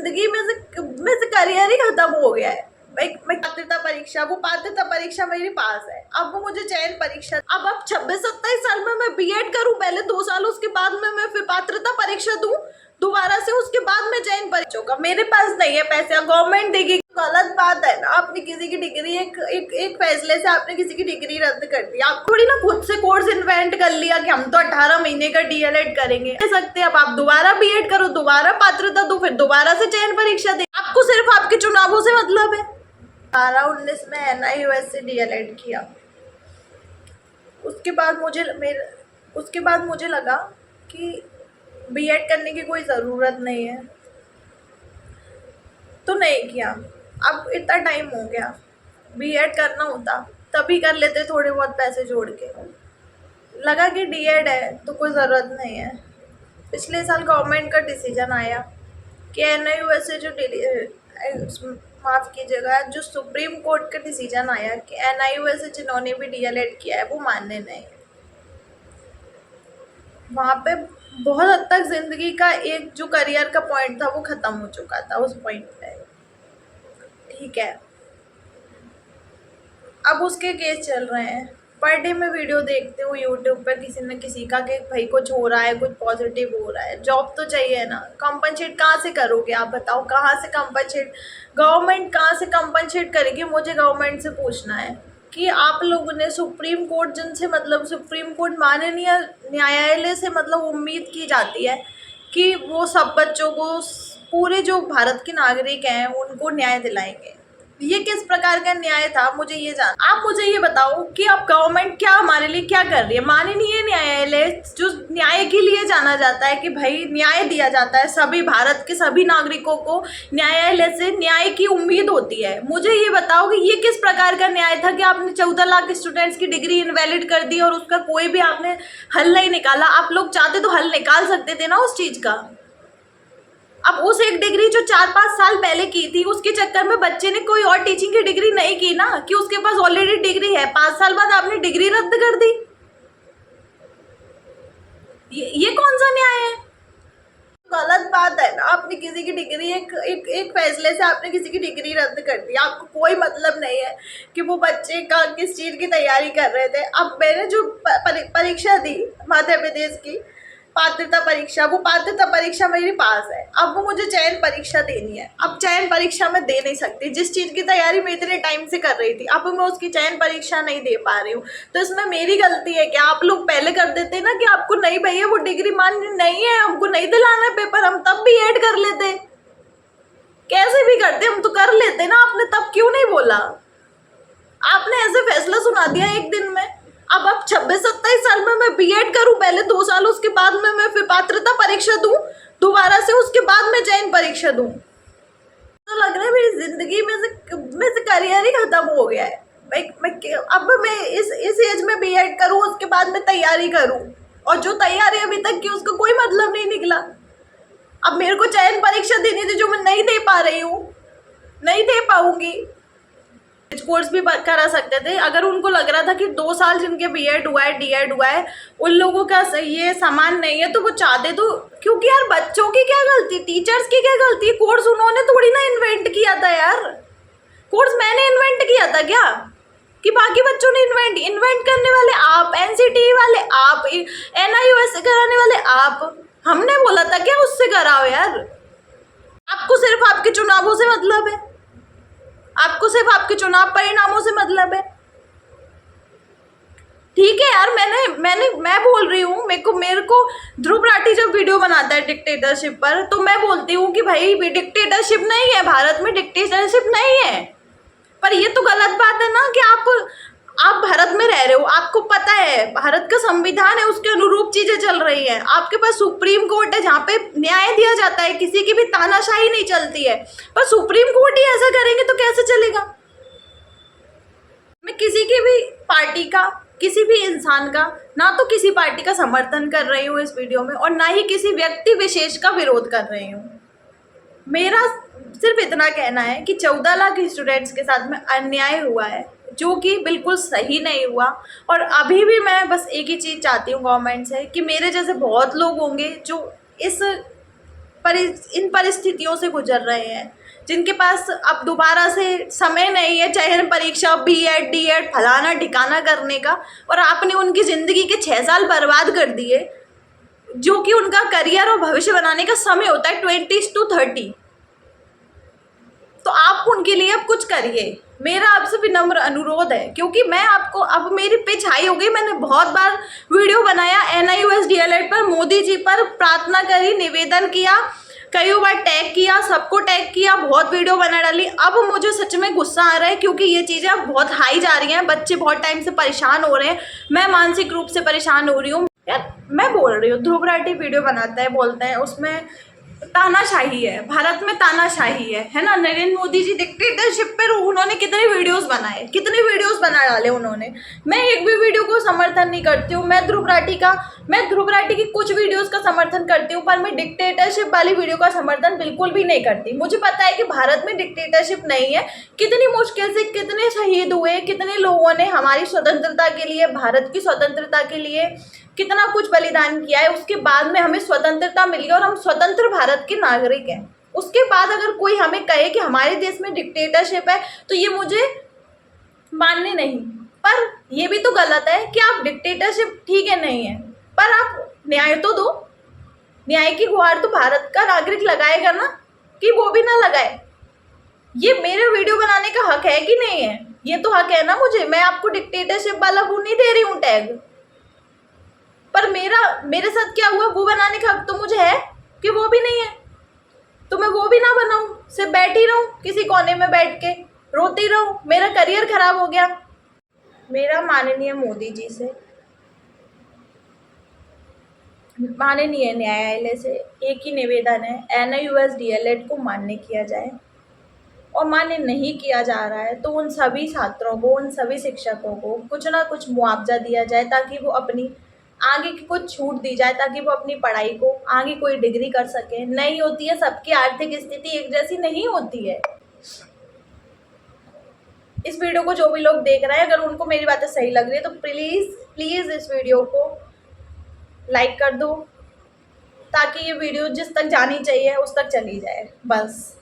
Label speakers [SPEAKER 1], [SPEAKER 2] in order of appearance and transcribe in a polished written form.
[SPEAKER 1] जिंदगी में से करियर ही खत्म हो गया है। मैं पात्रता परीक्षा, वो पात्रता परीक्षा मेरे पास है, अब वो मुझे चयन परीक्षा, अब 26-27 साल में मैं बीएड करूं, पहले 2 साल, उसके बाद में मैं फिर पात्रता परीक्षा दूं दोबारा से, उसके बाद में चयन परीक्षा का। मेरे पास नहीं है पैसे, गवर्नमेंट देगी। गलत बात है ना, आपने किसी की डिग्री एक फैसले से आपने किसी की डिग्री रद्द कर दी। आप थोड़ी ना खुद से कोर्स इन्वेंट कर लिया कि हम तो 18 महीने का डीएलएड करेंगे, कह सकते हैं। अब आप दोबारा बीएड करो, दोबारा पात्रता दो, फिर दोबारा से चयन परीक्षा दे। आपको सिर्फ आपके चुनावों से मतलब है। 18-19 में NIUS से डीएलएड किया, उसके बाद मुझे लगा कि बीएड करने की कोई ज़रूरत नहीं है, तो नहीं किया। अब इतना टाइम हो गया, बीएड करना होता तभी कर लेते, थोड़े बहुत पैसे जोड़ के। लगा कि डीएड है तो कोई ज़रूरत नहीं है। पिछले साल गवर्नमेंट का डिसीजन आया कि NIUS से जो माफ़ कीजिएगा, जो सुप्रीम कोर्ट का डिसीजन आया कि NIUS से जिन्होंने भी डीएलएड किया है वो मान्य नहीं है। वहाँ पे बहुत हद तक ज़िंदगी का एक जो करियर का पॉइंट था वो ख़त्म हो चुका था उस पॉइंट पे। ठीक है, अब उसके केस चल रहे हैं। पर डे मैं वीडियो देखती हूँ यूट्यूब पे किसी न किसी का कि भाई कुछ हो रहा है, कुछ पॉजिटिव हो रहा है। जॉब तो चाहिए ना, कंपनसेट कहाँ से करोगे आप बताओ? कहाँ से कंपनसेट, गवर्नमेंट कहाँ से कंपनसेट करेगी? मुझे गवर्नमेंट से पूछना है कि आप लोगों ने सुप्रीम कोर्ट, जिनसे मतलब सुप्रीम कोर्ट माननीय न्यायालय से मतलब उम्मीद की जाती है कि वो सब बच्चों को, पूरे जो भारत के नागरिक हैं उनको न्याय दिलाएंगे। ये किस प्रकार का न्याय था, मुझे ये जान। आप मुझे ये बताओ कि अब गवर्नमेंट क्या हमारे लिए क्या कर रही है? माननीय न्यायालय जो न्याय के लिए जाना जाता है कि भाई न्याय दिया जाता है, सभी भारत के सभी नागरिकों को न्यायालय से न्याय की उम्मीद होती है। मुझे ये बताओ कि ये किस प्रकार का न्याय था कि आपने 14 लाख स्टूडेंट्स की डिग्री इनवैलिड कर दी और उसका कोई भी आपने हल नहीं निकाला। आप लोग चाहते तो हल निकाल सकते थे ना उस चीज़ का। अब उस एक डिग्री जो 4-5 साल पहले की थी, उसके चक्कर में बच्चे ने कोई और टीचिंग की डिग्री नहीं की ना, कि उसके पास ऑलरेडी डिग्री है, 5 साल बाद आपने डिग्री रद्द कर दी। ये कौन सा न्याय है? गलत बात है ना, आपने किसी की डिग्री एक फैसले से आपने किसी की डिग्री रद्द कर दी। आपको कोई मतलब नहीं है कि वो बच्चे का किस चीज़ की तैयारी कर रहे थे। अब मैंने जो परीक्षा दी मध्य प्रदेश की पात्रता परीक्षा, वो पात्रता परीक्षा मेरे पास है, अब वो मुझे चयन परीक्षा देनी है। अब चयन परीक्षा मैं दे नहीं सकती, जिस चीज़ की तैयारी मैं इतने टाइम से कर रही थी, अब मैं उसकी चयन परीक्षा नहीं दे पा रही हूँ। तो इसमें मेरी गलती है क्या? आप लोग पहले कर देते ना कि आपको नहीं भैया वो डिग्री मान्य नहीं है, हमको नहीं दिलाना है पेपर, हम तब भी ऐड कर लेते, कैसे भी करते, हम तो कर लेते ना। आपने तब क्यों नहीं बोला? आपने ऐसे फैसला सुना दिया एक दिन में। अब 26-27 साल में मैं बीएड करूं, पहले 2 साल, उसके बाद में मैं फिर पात्रता परीक्षा दूं दोबारा से, उसके बाद में चयन परीक्षा दूं। तो लग रहा है मेरी जिंदगी में से करियर ही खत्म हो गया है। अब मैं इस एज में बीएड करूं, उसके बाद में तैयारी करूं, और जो तैयारी अभी तक की उसका कोई मतलब नहीं निकला। अब मेरे को चयन परीक्षा देनी थी जो मैं नहीं दे पा रही हूँ, नहीं दे पाऊंगी। कोर्स भी करा सकते थे अगर उनको लग रहा था कि 2 साल जिनके बीएड हुआ है, डीएड हुआ है, उन लोगों का ये सामान नहीं है, तो वो चाहते तो। क्योंकि यार बच्चों की क्या गलती, टीचर्स की क्या गलती? कोर्स उन्होंने थोड़ी ना इन्वेंट किया था यार, कोर्स मैंने इन्वेंट किया था क्या कि बाकी बच्चों ने इन्वेंट करने वाले आप, NCTE वाले आप, NIUS से कराने वाले आप। हमने बोला था क्या उससे कराओ यार? आपको सिर्फ आपके चुनावों से मतलब है, आपको सिर्फ आपके चुनाव परिणामों से मतलब है। ठीक है यार, मैं बोल रही हूँ, मेरे को ध्रुव राठी जब वीडियो बनाता है डिक्टेटरशिप पर, तो मैं बोलती हूँ कि भाई डिक्टेटरशिप नहीं है, भारत में डिक्टेटरशिप नहीं है। पर ये तो गलत बात है ना कि आप भारत में रह रहे हो, आपको पता है भारत का संविधान है, उसके अनुरूप चीजें चल रही हैं। आपके पास सुप्रीम कोर्ट है जहाँ पे न्याय दिया जाता है, किसी की भी तानाशाही नहीं चलती है। पर सुप्रीम कोर्ट ही ऐसा करेंगे तो कैसे चलेगा? मैं किसी की भी पार्टी का, किसी भी इंसान का, ना तो किसी पार्टी का समर्थन कर रही हूँ इस वीडियो में, और ना ही किसी व्यक्ति विशेष का विरोध कर रही हूँ। मेरा सिर्फ इतना कहना है कि 14 लाख स्टूडेंट्स के साथ में अन्याय हुआ है, जो कि बिल्कुल सही नहीं हुआ। और अभी भी मैं बस एक ही चीज़ चाहती हूँ गवर्नमेंट से कि मेरे जैसे बहुत लोग होंगे जो इस इन परिस्थितियों से गुजर रहे हैं, जिनके पास अब दोबारा से समय नहीं है चयन परीक्षा, बीएड, डीएड, फलाना ठिकाना करने का, और आपने उनकी ज़िंदगी के 6 साल बर्बाद कर दिए, जो कि उनका करियर और भविष्य बनाने का समय होता है 20 to 30। तो आप उनके लिए अब कुछ करिए, मेरा आपसे विनम्र अनुरोध है, क्योंकि मैं आपको, अब मेरी पिच हाई हो गई। मैंने बहुत बार वीडियो बनाया NIOS DLED पर, मोदी जी पर प्रार्थना करी, निवेदन किया, कई बार टैग किया, सबको टैग किया, बहुत वीडियो बना डाली। अब मुझे सच में गुस्सा आ रहा है, क्योंकि ये चीज़ें अब बहुत हाई जा रही हैं, बच्चे बहुत टाइम से परेशान हो रहे हैं, मैं मानसिक रूप से परेशान हो रही हूँ। यार मैं बोल रही हूँ, ध्रुव राठी वीडियो बनाता है, बोलते हैं उसमें तानाशाही है, भारत में तानाशाही है ना। नरेंद्र मोदी जी डिक्टेटरशिप पर उन्होंने कितने वीडियोस बनाए, कितने वीडियोस बना डाले उन्होंने। मैं एक भी वीडियो को समर्थन नहीं करती हूँ। मैं ध्रुव राठी की कुछ वीडियोस का समर्थन करती हूँ, पर मैं डिक्टेटरशिप वाली वीडियो का समर्थन बिल्कुल भी नहीं करती। मुझे पता है कि भारत में डिक्टेटरशिप नहीं है, कितनी मुश्किल से कितने शहीद हुए, कितने लोगों ने हमारी स्वतंत्रता के लिए, भारत की स्वतंत्रता के लिए कितना कुछ बलिदान किया है, उसके बाद में हमें स्वतंत्रता मिली और हम स्वतंत्र भारत के नागरिक हैं। उसके बाद अगर कोई हमें कहे कि हमारे देश में डिक्टेटरशिप है, तो ये मुझे मानने नहीं। पर ये भी तो गलत है कि आप डिक्टेटरशिप ठीक है नहीं है, पर आप न्याय तो दो। न्याय की गुहार तो भारत का नागरिक लगाएगा ना, कि वो भी ना लगाए। ये मेरे वीडियो बनाने का हक है कि नहीं है? ये तो हक है ना मुझे। मैं आपको डिक्टेटरशिप वाला वो नहीं दे रही हूँ टैग, पर मेरे साथ क्या हुआ वो बनाने का हक तो मुझे है, कि वो भी नहीं है तो मैं वो भी ना बनाऊं, सिर्फ बैठी रहूं किसी कोने में बैठ के रोती रहूं, मेरा करियर खराब हो गया। मेरा माननीय मोदी जी से, माननीय न्यायालय से एक ही निवेदन है, NIOS DLED को मान्य किया जाए, और मान्य नहीं किया जा रहा है तो उन सभी छात्रों को, उन सभी शिक्षकों को कुछ ना कुछ मुआवजा दिया जाए, ताकि वो अपनी आगे की कुछ छूट दी जाए, ताकि वो अपनी पढ़ाई को आगे कोई डिग्री कर सके। नहीं होती है, सबकी आर्थिक स्थिति एक जैसी नहीं होती है। इस वीडियो को जो भी लोग देख रहे हैं, अगर उनको मेरी बातें सही लग रही है तो प्लीज़ इस वीडियो को लाइक कर दो, ताकि ये वीडियो जिस तक जानी चाहिए उस तक चली जाए। बस।